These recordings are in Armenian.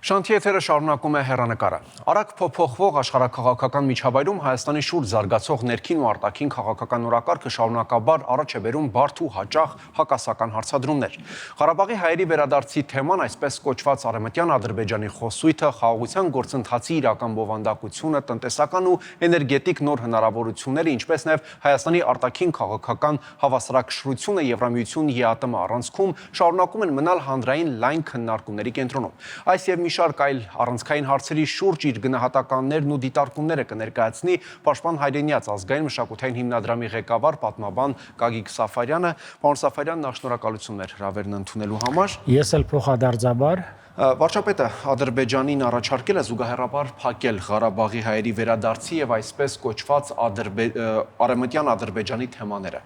Շանթիեթերը շարունակում է հեռանկարը։ Արագ փոփոխվող աշխարհաքաղաքական միջավայրում Հայաստանի շուրջ զարգացող ներքին ու արտաքին քաղաքական օրակարգը շարունակաբար առաջ է բերում բարդ ու հաճախ հակասական հարցադրումներ։ Ղարաբաղի հայերի վերադարձի թեման, այսպես կոչված արևմտյան Ադրբեջանի խոսույթը, խաղաղության գործընթացի իրական բովանդակությունը, տնտեսական ու էներգետիկ նոր հնարավորությունները, ինչպես նաև Հայաստանի արտաքին քաղաքական հավասարակշռությունը Եվրամիություն ԵԱՏՄ առանցքում շարունակում են մնալ հանրային լայն քննարկումների կենտրոնում։ Այս եւ մի շարք այլ առանցքային հարցերի շուրջ իր գնահատականներն ու դիտարկումները կներկայացնի Պաշտպան հայրենիաց ազգային մշակութային հիմնադրամի ղեկավար պատմաբան Գագիկ Սաֆարյանը։ Պարոն Սաֆարյան, շնորհակալություններ հրավերն ընդունելու համար։ Ես էլ փոխադարձաբար Վարչապետը Ադրբեջանին առաջարկել է զուգահեռաբար փակել Ղարաբաղի հայերի վերադարձի եւ այսպես կոչված արևմտյան Ադրբեջանի թեմաները։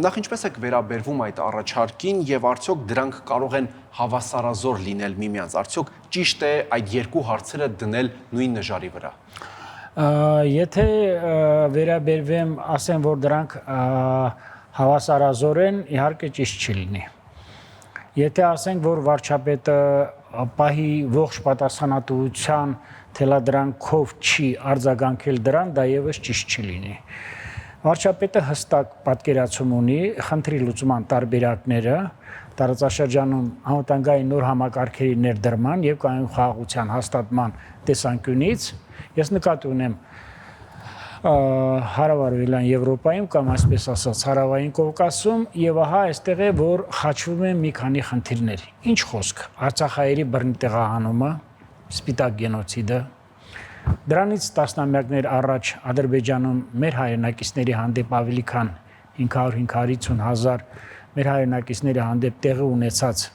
Նախ ինչպես եք վերաբերվում այդ առաջարկին եւ արդյոք դրանք կարող են հավասարազոր լինել միմյանց։ Արդյոք ճիշտ է այդ երկու հարցերը դնել նույն նժարի վրա։ Եթե վերաբերվեմ, ասեմ, որ դրանք հավասարազոր են, իհարկե ճիշտ չի լինի։ Եթե ասենք, որ վարչապետը պահի ողջ պատասխանատվության թելադրանքով չի արձագանքել դրան, դա եւս ճիշտ չի լինի։ Վարչապետը հստակ պատկերացում ունի խնդրի լուծման տարբերակները տարածաշրջանում անվտանգային նոր համակարգերի ներդրման եւ կայուն խաղաղության հաստատման տեսանկյունից։ Ես նկատի ունեմ հարավարևելյան Եվրոպայում կամ այսպես ասած հարավային Կովկասում եւ ահա այստեղ է որ խաչվում են մի քանի խնդիրներ։ Ինչ խոսք, Արցախայերի բռնի տեղահանումը, սպիտակ գենոցիդը, դրանից տասնամյակներ առաջ Ադրբեջանում մեր հայրենակիցների հանդեպ ավելի քան 500-550 հազար մեր հայրենակիցների հանդեպ տեղի ունեցած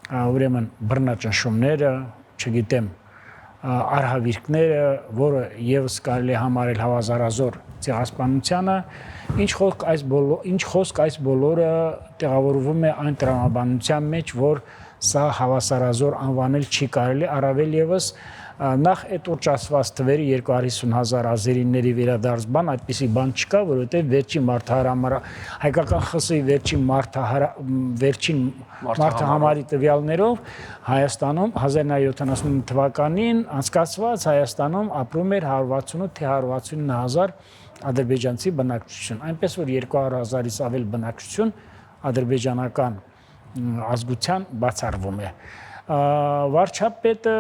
ուրեմն բռնաճնշումները, չգիտեմ, արհավիրքները, որը եւս կարելի է համարել հավասարազոր ցեղասպանությանը, ինչ խոսք այս բոլորը տեղավորվում է այն տրամաբանության մեջ, որ սա հավասարազոր անվանել չի կարելի, առավել եւս նախ այդ ուռճացված թվերի 250,000 ազերիների վերադարձ բան, այդպիսի բան չկա, որովհետև վերջին հայկական ԽՍՀ-ի վերջին մարտահամարի տվյալներով Հայաստանում 1979 թվականին անցկացված Հայաստանում ապրում էր 168 թե 169,000 ադրբեջանցի բնակչություն, այնպես որ 200,000-ից ավել բնակչություն ադրբեջանական ազգության բացառվում է։ Վարչապետը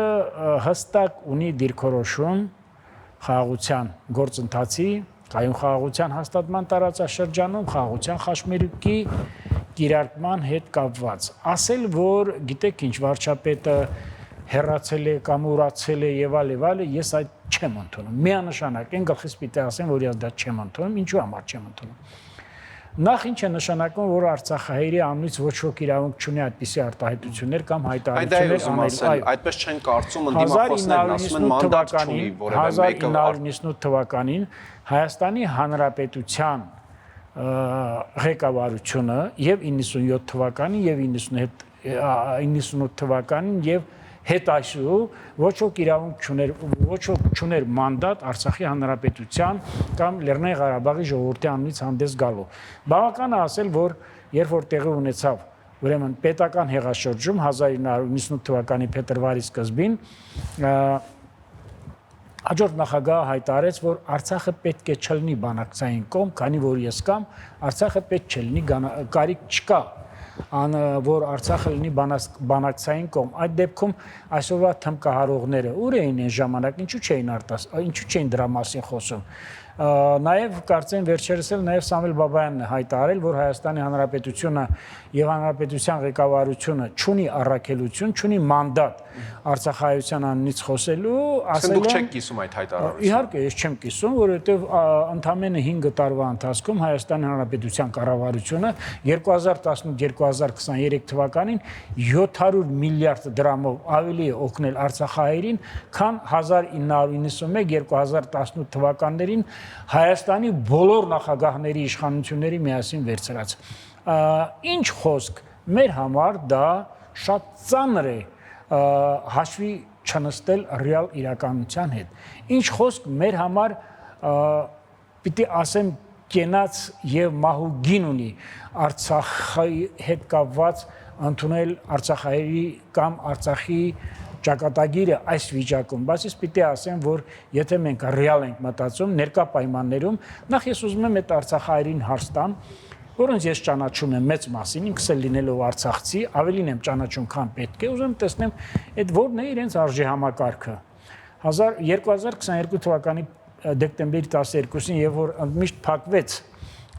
հստակ ունի դիրքորոշում խաղաղության գործընթացի, կայուն խաղաղության հաստատման տարածաշրջանում, խաղաղության խաչմերուկի կիրարկման հետ կապված։ Ասել, որ գիտեք ինչ, վարչապետը հեռացել է կամ ուրացել է եւ այլ, ես այդ չեմ ընդունում։ Միանշանակ են գլխից պիտի ասեմ, որ ես դա չեմ ընդունում, ինչու համար չեմ ընդունում։ Նախ ինչ է նշանակում, որ Արցախահայերի անունից ոչ ոք իրավունք չունի այդպիսի արտահայտություններ կամ հայտարարություններ անել։ Այդպես չեն կարծում ընդդիմախոսներն, ասում են մանդատ չունի որևէ մեկը։ 1998 թվականին Հայաստանի Հանրապետության ղեկավարությունը եւ 97 թվականին եւ 98 թվականին եւ հետ այսու ոչ ոք չուներ մանդատ Արցախի Հանրապետության կամ Լեռնային Ղարաբաղի ժողովրդի անունից հանդես գալու։ Բավական է ասել, որ երբ որ տեղի ունեցավ ուրեմն պետական հեղաշրջում 1998 թվականի փետրվարի սկզբին հաջորդ նախագահը հայտարարեց, որ Արցախը պետք է չլինի բանակցային կողմ, քանի որ ես կամ Արցախը պետք չլինի, կարիք չկա որ Արցախը լինի բանակցային կողմ։ Այդ դեպքում այսօրվա թմկահարողները ուր էին այն ժամանակ, ինչու չէին դրա մասին խոսում։ Նաև կարծեմ վերջերս էլ նաև Սամվել Բաբայանն է հայտարարել, որ Հայաստանի Հանրապետությունը եւ Հանրապետության ղեկավարությունը չունի առաքելություն, չունի մանդատ Արցախայության անունից խոսելու, ասել են։ Դուք չեք կիսում այդ հայտարարությունը։ Իհարկե, ես չեմ կիսում, որովհետեւ ընդամենը 5 տարվա ընթացքում Հայաստանի Հանրապետության կառավարությունը 2018-2023 թվականին 700 միլիարդ դրամով ավելի է օգնել Արցախահայերին, քան 1991-2018 թվականներին Հայաստանի բոլոր նախագահների իշխանությունների միասին վերցրած։ Ինչ խոսք, մեր համար դա շատ ծանր է հաշվի չնստել ռեալ իրականության հետ։ Ինչ խոսք, մեր համար պիտի ասեմ կենաց եւ մահուգին ունի Արցախի հետ կապված ընդունել Արցախահայերի կամ Արցախի ճակատագիրը այս վիճակում, բայց ես պիտի ասեմ, որ եթե մենք ռեալ ենք մտածում ներկա պայմաններում, նախ ես ուզում եմ այդ Արցախահայերին հարց տամ, որոնց ես ճանաչում եմ մեծ մասին, ինքս էլ լինելով Արցախցի, ավելին եմ ճանաչում, քան պետք է, ուզում եմ տեսնեմ այդ որն է իրենց արժե համակարգը։ 2022 թվականի դեկտեմբերի 12-ին, եւ որ միշտ փակվեց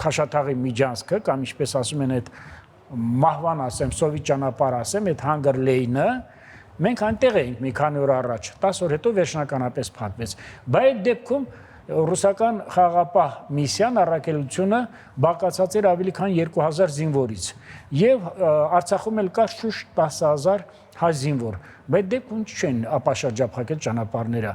Քաշաթաղի միջանցքը, կամ ինչպես ասում են այդ մահվան ասեմ, սովի ճանապարհ ասեմ, այդ Hunger Lane-ը, մենք այնտեղ էինք մի քանի օր առաջ, 10 օր հետո վերջնականապես փակվեց։ Բայց այդ դեպքում ռուսական խաղաղապահ միսիան առաքելությունը բաղկացած էր ավելի քան 2000 զինվորից եւ Արցախում էլ կար շուտ 10000 հայ զինվոր, բայց դեպքում չեն ապաշրջափակել ճանապարհները,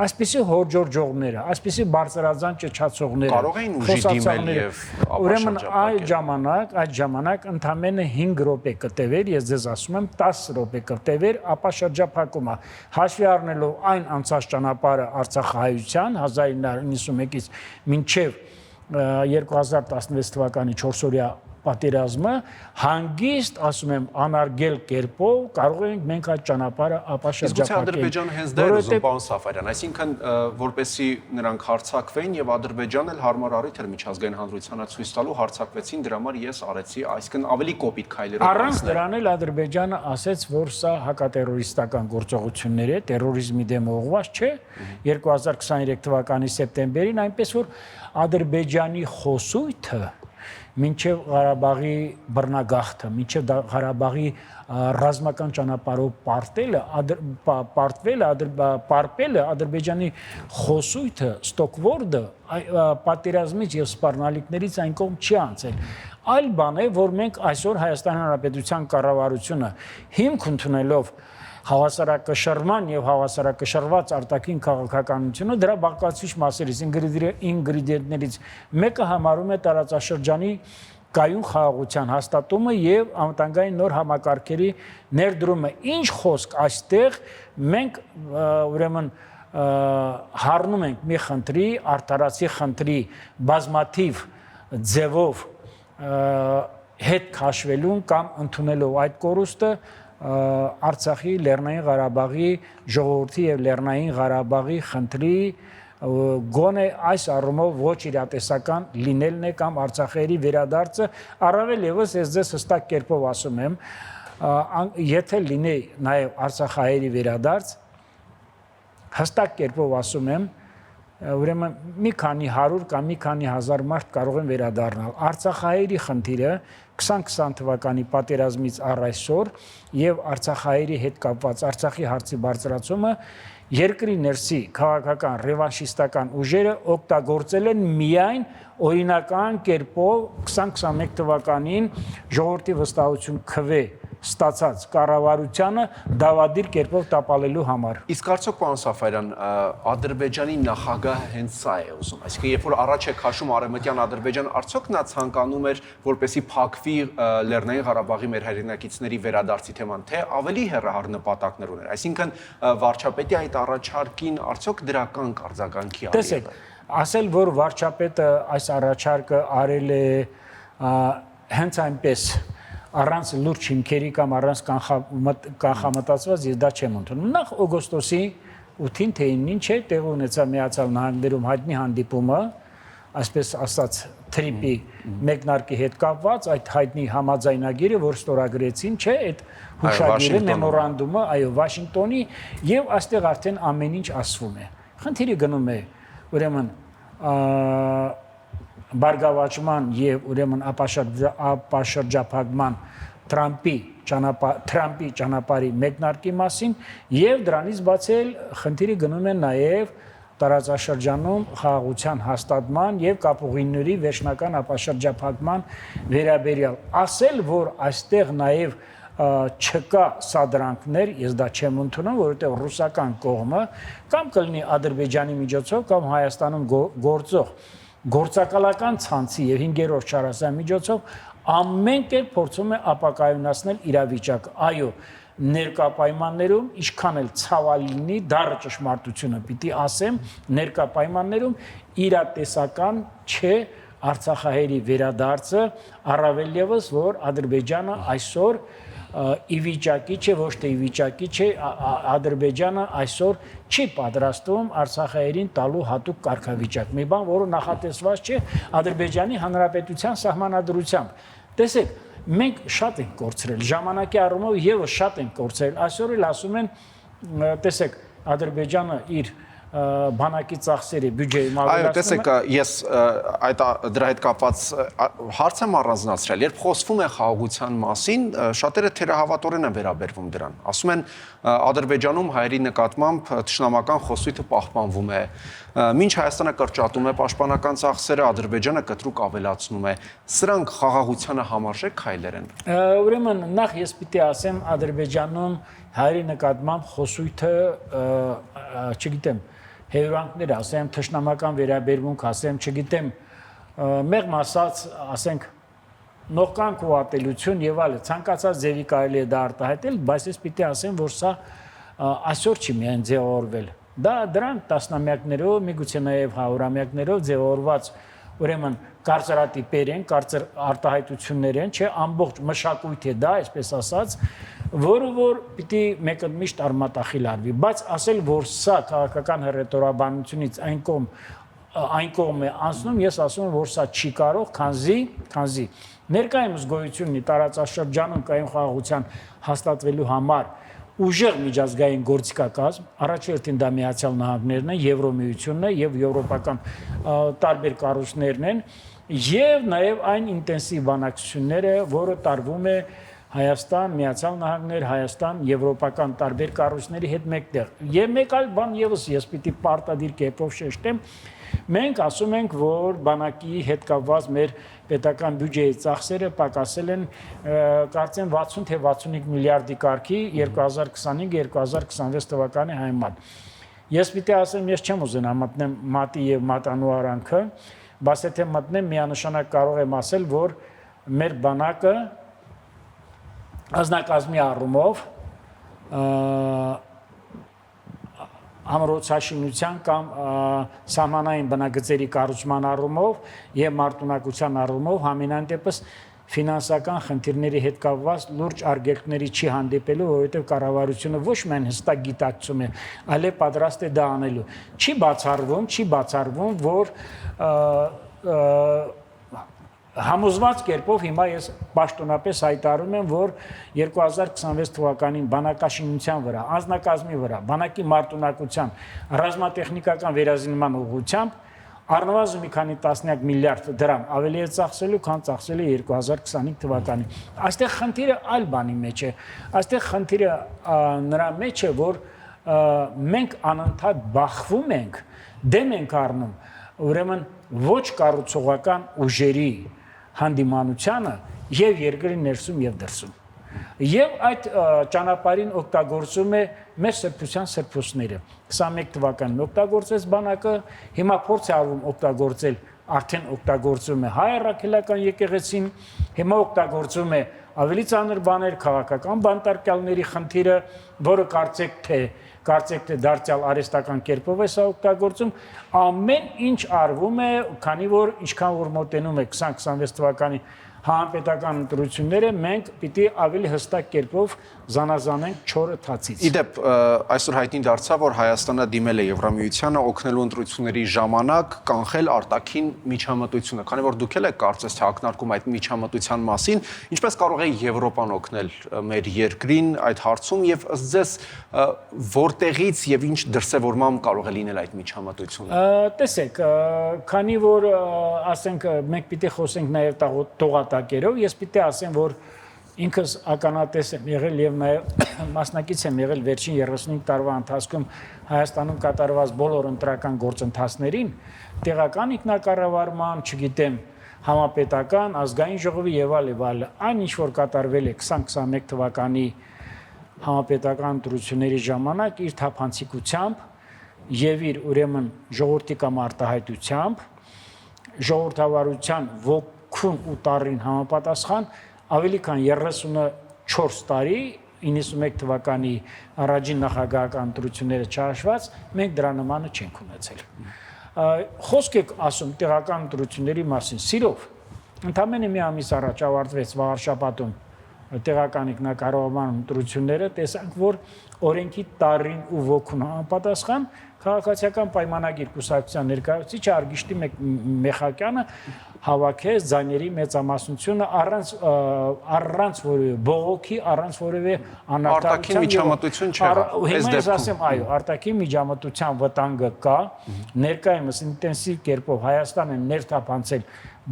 այսպիսի հորջորջողները, այսպիսի բարձրաձայն ճչացողները կարող էին ուժի դիմել եւ ուրեմն այդ ժամանակ ընդամենը 5 րոպե կտևեր, ես ձեզ ասում եմ 10 րոպե կտևեր ապաշրջափակումը, հաշվի առնելով այն անցած ճանապարհը Արցախահայության 1991-ից մինչև 2016 թվականի 4-օրյա պատերազմը հանգիստ, ասում եմ, անարգել կերպով կարող ենք մենք այդ ճանապարհը ապաշրջափակել։ Իսկ Ադրբեջանը հենց դա է ուզում, պարոն Սաֆարյան, այսինքն որպեսի նրանք հարձակվեն եւ Ադրբեջանն էլ հարմար առիթ էր միջազգային հանրությանը ցույց տալու, հարձակվեցին, դրա համար ես արեցի, այսինքն ավելի կոպիտ քայլերով։ Առանց դրան էլ Ադրբեջանը ասեց, որ սա հակատերորիստական գործողություններ է, տերորիզմի դեմ ուղղված չէ, 2023 թվականի սեպտեմբերին, այնպես որ Ադրբեջանի խոսույթը մինչև Ղարաբաղի բռնագաղթը, մինչև Ղարաբաղի ռազմական ճանապարհով պարտվելը Ադրբեջանի խոսույթը, ստոկվորդը պատերազմից եւ սպառնալիքներից այն կողմ չի անցել։ Այլ բան է, որ մենք այսօր Հայաստան Հանրապետության կառավարությունը հիմք ընդունելով հավասարակշռման եւ հավասարակշռված արտաքին քաղաքականությունը դրա բաղկացուցիչ մասերից ինգրեդիենտներից մեկը համարում է տարածաշրջանի կայուն խաղաղության հաստատումը եւ անվտանգային նոր համակարգերի ներդրումը։ Ինչ խոսք այստեղ մենք ուրեմն հառնում ենք մի խնդրի, արդարացի խնդրի բազմաթիվ ձևով հետ քաշվելուն կամ ընդունելով այդ կորուստը Արցախի, Լեռնային Ղարաբաղի ժողովրդի եւ Լեռնային Ղարաբաղի խնդրի գոնե այս առումով ոչ իրատեսական լինելն է կամ Արցախերի վերադարձը, առավել եւս ես ձեզ հստակ կերպով ասում եմ, եթե լինի նաեւ Արցախահայերի վերադարձ, հստակ կերպով ասում եմ, ուրեմն մի քանի 100 կամ մի քանի 1000 մարդ կարող են վերադառնալ։ Արցախահայերի խնդիրը 2020 թվականի պատերազմից առ այսօր եւ Արցախահայերի հետ կապված Արցախի հարցի բարձրացումը երկրի ներսի քաղաքական ռևանշիստական ուժերը օգտագործել են միայն օրինական կերպով 2021 թվականին ժողովրդի վստահություն քվե ստացած կառավարությանը դավադիր կերպով տապալելու համար։ Իսկ արդյոք պարոն Սաֆարյան, Ադրբեջանի նախագահը հենց սա է ուզում, այսինքն երբ որ առաջ է քաշում Արևմտյան Ադրբեջան, արդյոք նա ցանկանում էր, որպեսզի փակվի Լեռնային Ղարաբաղի մեր հայրենակիցների վերադարձի թեման, թե ավելի հեռահար նպատակներ ուներ, այսինքն վարչապետի այդ առաջարկին արդյոք դրական արձագանքի արել։ Տեսեք, ասել, որ վարչապետը այս առաջարկը արել է հենց այնպես առանց լուրջ հիմքերի կամ առանց կանխամտածված ես դա չեմ ընդունում։ Նախ օգոստոսի 8-ին թե 9-ին չէ տեղի ունեցավ Միացյալ Նահանգներում հայտնի հանդիպումը, այսպես ասած թրիպի մեկնարկի հետ կապված այդ հայտնի համաձայնագիրը, որ ստորագրեցին, չէ, այդ հուշագիրը, մեմորանդումը, այո, Վաշինգտոնի, եւ այստեղ արդեն ամեն ինչ ասվում է։ Խնդիրը գնում է ուրեմն բարգավաճման եւ ուրեմն ապաշրջափակման Թրամփի ճանապարհի մեկնարկի մասին եւ դրանից բացել խնդիրը գնում է նաեւ տարածաշրջանում խաղաղության հաստատման եւ կապուղիների վերջնական ապաշրջափակման վերաբերյալ ասել, որ այստեղ նաեւ չկա սադրանքներ, ես դա չեմ ընդունում, որովհետեւ ռուսական կողմը կամ կլինի Ադրբեջանի միջոցով կամ Հայաստանում գործող գործակալական ցանցի եւ 5-րդ չարասային միջոցով ամեն կերպ փորձում է ապակայունացնել իրավիճակը։ Այո, ներկա պայմաններում ինչքան էլ ցավալի լինի, դառը ճշմարտությունը պիտի ասեմ, ներկա պայմաններում իրատեսական չէ Արցախահայերի վերադարձը, առավել եւս որ Ադրբեջանը այսօր ի վիճակի չէ, ոչ թե ի վիճակի չէ, Ադրբեջանը այսօր չի պատրաստվում Արցախայերին տալու հատուկ կարգավիճակ։ Մի բան, որը նախատեսված չէ Ադրբեջանի Հանրապետության սահմանադրությամբ։ Տեսեք, մենք շատ ենք կորցրել, ժամանակի առումով եւս շատ ենք կորցրել։ Այսօր էլ ասում են, տեսեք, Ադրբեջանը իր բանակի ծախսերի բյուջեի Այո, տեսեք, ես դրա հետ կապված հարց եմ առանձնացրել։ Երբ խոսվում է խաղաղության մասին, շատերը թերահավատորեն են վերաբերվում դրան։ Ասում են Ադրբեջանում հայերի նկատմամբ թշնամական խոսույթը պահպանվում է։ Մինչ Հայաստանը կրճատում է պաշտպանական ծախսերը, Ադրբեջանը կտրուկ ավելացնում է։ Սրանք խաղաղությանը համարժեք քայլեր են։ Ուրեմն նախ ես պիտի ասեմ Ադրբեջանում հայերի նկատմամբ խոսույթը, չգիտեմ, հետևանքներ ասեմ, թշնամական վերաբերմունք ասեմ, չգիտեմ, մեղմ ասած, ասենք, նողկանք ու ատելություն եւ այլն, ցանկացած ձևի կարելի է դա արտահայտել, բայց ես պիտի ասեմ, որ սա այսօր չի միայն ձևավորվել։ Դա դրանք տասնամյակներով, միգուցե նաեւ հարյուրամյակներով ձևավորված ուրեմն կարծրատիպեր են, կարծր արտահայտություններ են, չէ, ամբողջ մշակույթ է դա, այսպես ասած, որը որ պիտի մեկը միշտ արմատախիլ արվի, բայց ասել, որ սա քաղաքական հռետորաբանությունից այն կողմ է անցնում, ես ասում եմ, որ սա չի կարող, քանզի ներկայումս գոյություն ունի տարածաշրջանում կայուն խաղաղության հաստատվելու համար ուժեղ միջազգային գործիքակազմ, առաջերտին դա Միացյալ Նահանգներն են, Եվրոմիությունն է եւ եվրոպական տարբեր կառույցներն են, եւ նաեւ այն ինտենսիվ բանակցությունները, որը տարվում է Հայաստան, Միացյալ Նահանգներ, Հայաստան, եվրոպական տարբեր կառույցների հետ մեկտեղ։ Եվ մեկ այլ բան եւս ես պիտի պարտադիր կերպով շեշտեմ, մենք ասում ենք, որ բանակի հետ կապված մեր պետական բյուջեի ծախսերը պակասել են, կարծեմ 60 թե 65 միլիարդի կարգի 2025-2026 թվականի համեմատ։ Ես պիտի ասեմ, ես չեմ ուզենա մտնեմ մատի եւ մատանու արանքը, բայց եթե մտնեմ միանշանակ կարող եմ ասել, որ մեր բանակը ազնագազմի առումով համառոցաշինության կամ սահմանային բնագծերի կառուցման առումով եւ մարտունակության առումով համենայն դեպս ֆինանսական խնդիրների հետ կապված լուրջ արգելքների չի հանդիպելու, որովհետեւ կառավարությունը ոչ միայն հստակ գիտակցում է, այլև պատրաստ է դա անելու։ Չի բացառվում, որ համոզված կերպով հիմա ես պաշտոնապես հայտարարում եմ, որ 2026 թվականին բանակաշինության վրա, անձնակազմի վրա, բանակի մարտունակության, ռազմատեխնիկական վերազինման ուղղությամբ առնվազն մի քանի տասնյակ միլիարդ դրամ ավելի է ծախսելու, քան ծախսել է 2025 թվականին։ Այստեղ խնդիրը այլ բանի մեջ է։ Այստեղ խնդիրը նրա մեջ է, որ մենք անընդհատ բախվում ենք, դեմ ենք առնում, ուրեմն ոչ կառուցողական ուժերի հանդիմանությանը եւ երկրի ներսում եւ դրսում։ Եվ այդ ճանապարհին օգտագործում է մեր սրբության սրբոցները։ 21 թվականին օգտագործեց բանակը, հիմա փորձ է արվում օգտագործել, արդեն օգտագործում է հայ առաքելական եկեղեցին, հիմա օգտագործում է ավելի ծանր բաներ, քաղաքական բանտարկյալների խնդիրը, որը կարծեք թե դարձյալ արհեստական կերպով է սա օգտագործում, ամեն ինչ արվում է, քանի որ ինչքան որ մոտենում է 2026 թվականի Հանրապետական ընտրությունները մենք պիտի ավելի հստակ կերպով զանազանենք չորը թացից։ Իդեպ այսօր հայտնի դարձավ, որ Հայաստանը դիմել է Եվրամիությանը օգնելու ընտրությունների ժամանակ կանխել արտաքին միջամտությունը, քանի որ դուք էլ եք կարծես թե ակնարկում այդ միջամտության մասին, ինչպես կարող է Եվրոպան օգնել մեր երկրին այդ հարցում եւ ըստ ձեզ որտեղից եւ ինչ դրսեւորմամբ կարող է լինել այդ միջամտությունը։ Տեսեք, քանի որ ասենք մենք պիտի խոսենք նաեւ տողատակերով, ես պիտի ասեմ, որ ինքս ականատես եմ եղել եւ նաեւ մասնակից եմ եղել վերջին 35 տարվա ընթացքում Հայաստանում կատարված բոլոր ընտրական գործընթացներին, տեղական ինքնակառավարման, չգիտեմ, համապետական, ազգային ժողովի եւ այլ, այն ինչ որ կատարվել է 2021 թվականի համապետական ընտրությունների ժամանակ իր թափանցիկությամբ եւ իր ուրեմն ժողովրդի կամ արտահայտությամբ ժողովրդավարության ոգուն ու տարին համապատասխան ավելի քան 34 տարի 91 թվականի առաջին նախագահական ընտրությունները չհաշված մենք դրա նմանը չենք ունեցել։ Խոսք եք ասում տեղական ընտրությունների մասին, սիրով ընդամենը մի ամիս առաջ ավարտվեց Վաղարշապատում տեղական ինքնակառավարման ընտրությունները տեսանք, որ օրենքի տարրին ու ոգուն համապատասխան քաղաքացիական պայմանագիր կուսակցության ներկայացուցիչ Արգիշտի Մեխակյանը հավաքեց ձայների մեծամասնությունը առանց որևէ բողոքի, առանց որևէ Արտաքին միջամտություն չեղավ։ Հիմա ես ասեմ, այո, արտաքին միջամտության վտանգը կա, ներկայումս ինտենսիվ կերպով Հայաստանը ներթափանցել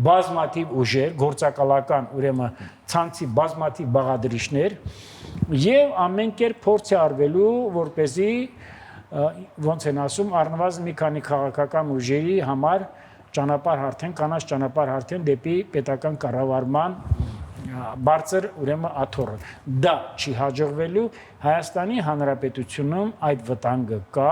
բազմաթիվ ուժեր, գործակալական, ուրեմն ցանցի բազմաթիվ բաղադրիչներ եւ ամեն կերպ փորձ է արվելու, որպեսզի ոնց են ասում, առնվազն մի քանի քաղաքական ուժերի համար ճանապարհ հարթեն, կանաչ ճանապարհ հարթեն դեպի պետական կառավարման բարձր ուրեմն աթոռը։ Դա չի հաջողվելու, Հայաստանի Հանրապետությունում այդ վտանգը կա,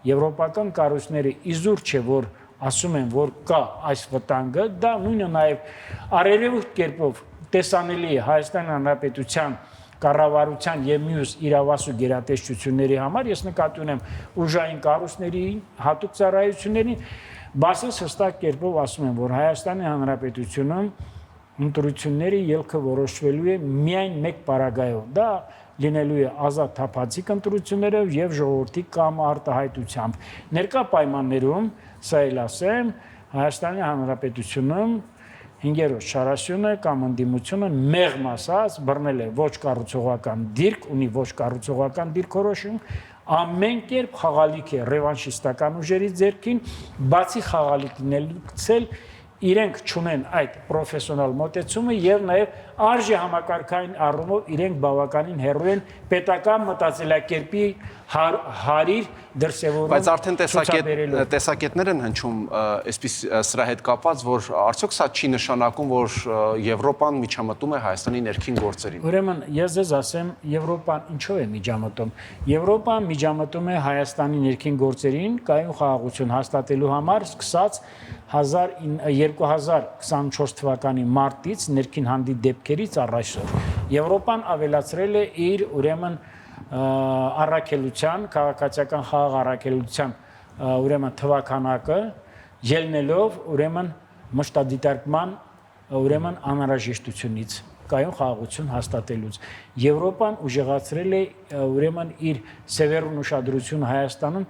եվրոպական կառույցները իզուր չէ, որ ասում են, որ կա այս վտանգը, դա նույնը նաև արերևույթ կերպով տեսանելի է Հայաստանի Հանրապետության կառավարության եւ մյուս իրավասու գերատեսչությունների համար, ես նկատի ունեմ ուժային կառույցների հատուկ ծառայություններին, բացս հստակ կերպով ասում են, որ Հայաստանի Հանրապետությունում ընտրությունների ելքը որոշվելու է միայն մեկ պարագայով։ Դա լինելու է ազատ թափանցիկ ընտրություններով եւ ժողովրդի կամ արտահայտությամբ։ Ներկա պայմաններում, սա էլ ասեմ, Հայաստանի Հանրապետությունում 5-րդ շարասյունը կամ ընդդիմությունը մեղմ ասած բռնել է ոչ կառուցողական դիրք, ունի ոչ կառուցողական դիրքորոշում, ամեն կերպ խաղալիք է ռևանշիստական ուժերի ձեռքին, բացի խաղալիք լինելուց էլ իրենք չունեն այդ պրոֆեսիոնալ մոտեցումը եւ նաեւ արժե համակարգային առումով իրենք բավականին հեռու են պետական մտածելակերպի հարիր դրսևորում։ Բայց արդեն տեսակետներ են հնչում այսպես սրա հետ կապված, որ արդյոք սա չի նշանակում, որ Եվրոպան միջամտում է Հայաստանի ներքին գործերին։ Ուրեմն ես ձեզ ասեմ, Եվրոպան ինչով է միջամտում։ Եվրոպան միջամտում է Հայաստանի ներքին գործերին կայուն խաղաղություն հաստատելու համար, սկսած 2024 թվականի մարտից ներքին հանդի դեպքերից առ այսօր Եվրոպան ավելացրել է իր ուրեմն առաքելության, քաղաքացիական խաղաղ առաքելության ուրեմն թվականակը ելնելով ուրեմն մշտադիտարկման ուրեմն անհրաժեշտությունից կայուն խաղաղություն հաստատելուց Եվրոպան ուժեղացրել է ուրեմն իր սևեռուն ուշադրությունը Հայաստանում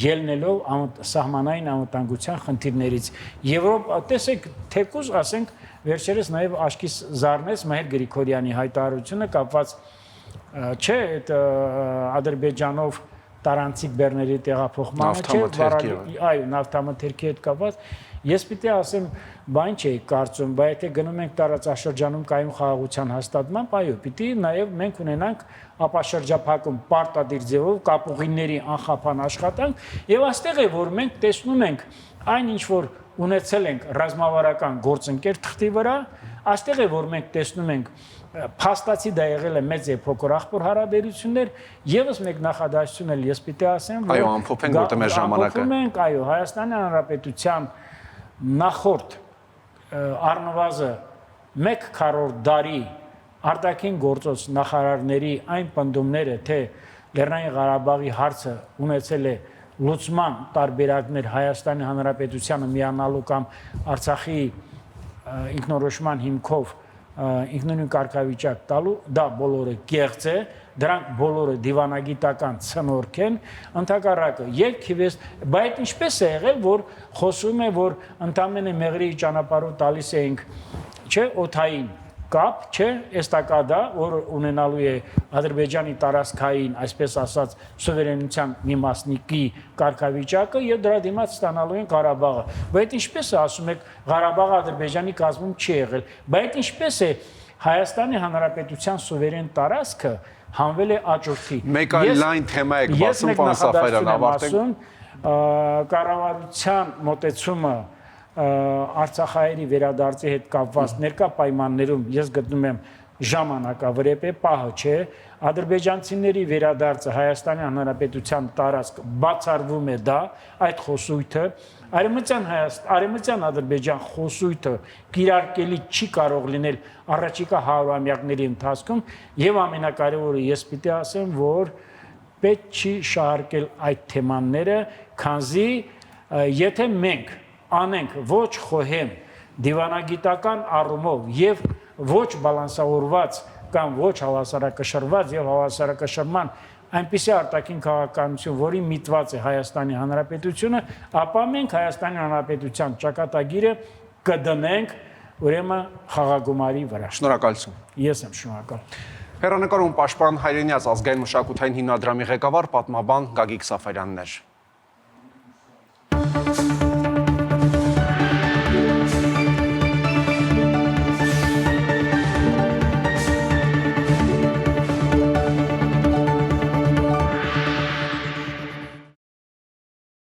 ելնելով սահմանային անվտանգության խնդիրներից Եվրոպա տեսեք թեկուզ ասենք վերջերս նաև աչքիս զարնեց Մհեր Գրիգորյանի հայտարարությունը կապված չէ այդ Ադրբեջանով տարանցիկ բեռների տեղափոխմանը չէ այո նավթամթերքի հետ կապված ես պիտի ասեմ բան չէի կարծում բայց եթե գնում ենք տարածաշրջանում կայուն խաղաղության հաստատման այո պիտի նաև մենք ունենանք ապաշրջափակում պարտադիր ձևով կապուղիների անխափան աշխատանք եւ այստեղ է որ մենք տեսնում ենք այն ինչ որ ունեցել ենք ռազմավարական գործընկեր թղթի վրա այստեղ է որ մենք տեսնում ենք փաստացի դա եղել է մեծ եւ փոքր ախպոր հարաբերություններ եւս մեկ նախադասություն էլ ես պիտի ասեմ որ այո ամփոփենք որտեղ մեր ժամանակը ամփոփենք այո Հայաստանի Հանրապետության նախորդ առնվազն 1/4 դարի արտաքին գործոց նախարարների այն պնդումները թե Լեռնային Ղարաբաղի հարցը ունեցել է լուծման տարբերակներ Հայաստանի Հանրապետությանը միանալու կամ Արցախի ինքնորոշման հիմքով ինքնուրույն կարգավիճակ տալու դա բոլորը կեղծ է դրանք բոլորը դիվանագիտական ցնորք են ընդհակառակը ելքիվես բայց ինչպես է եղել որ խոսում է որ ընդամենը մեղրի ճանապարհով տալիս էինք չէ օթային կապ չէ էստակադա որ ունենալու է Ադրբեջանի տարածքային այսպես ասած սուվերենության մի մասնիկի կարգավիճակը եւ դրա դիմաց ստանալու են Ղարաբաղը բայց ինչպես է ասում եք Ղարաբաղը Ադրբեջանի կազմում չի եղել բայց ինչպես է Հայաստանի Հանրապետության սուվերեն տարածքը հանվել է աճուրդի մեկ այլ լայն թեմա եք բացում պարոն Սաֆարյան ավարտենք կառավարության մոտեցումը Արցախայերի վերադարձի հետ կապված ներկա պայմաններում ես գտնում եմ ժամանակավրեպ է պահը չէ ադրբեջանցիների վերադարձը Հայաստանի Հանրապետության տարածք բացառվում է դա այդ խոսույթը արևմտյան Ադրբեջան խոսույթը կիրարկելի չի կարող լինել առաջիկա 100-ամյակների ընթացքում եւ ամենակարևորը ես պիտի ասեմ որ պետք չի շահարկել այդ թեմաները քանզի եթե մենք անենք ոչ խոհեմ դիվանագիտական առումով եւ ոչ բալանսավորված կամ ոչ հավասարակշռված եւ հավասարակշռման այնպիսի արտաքին քաղաքականություն, որի միտված է Հայաստանի Հանրապետությունը, ապա մենք Հայաստանի Հանրապետության ճակատագիրը կդնենք ուրեմն խաղաղագումարի վրա։ Շնորհակալություն։ Ես եմ շնորհակալ։ Հեռանկարում պաշտպան հայրենիաց ազգային մշակութային հիմնադրամի ղեկավար պատմաբան Գագիկ Սաֆարյանն էր։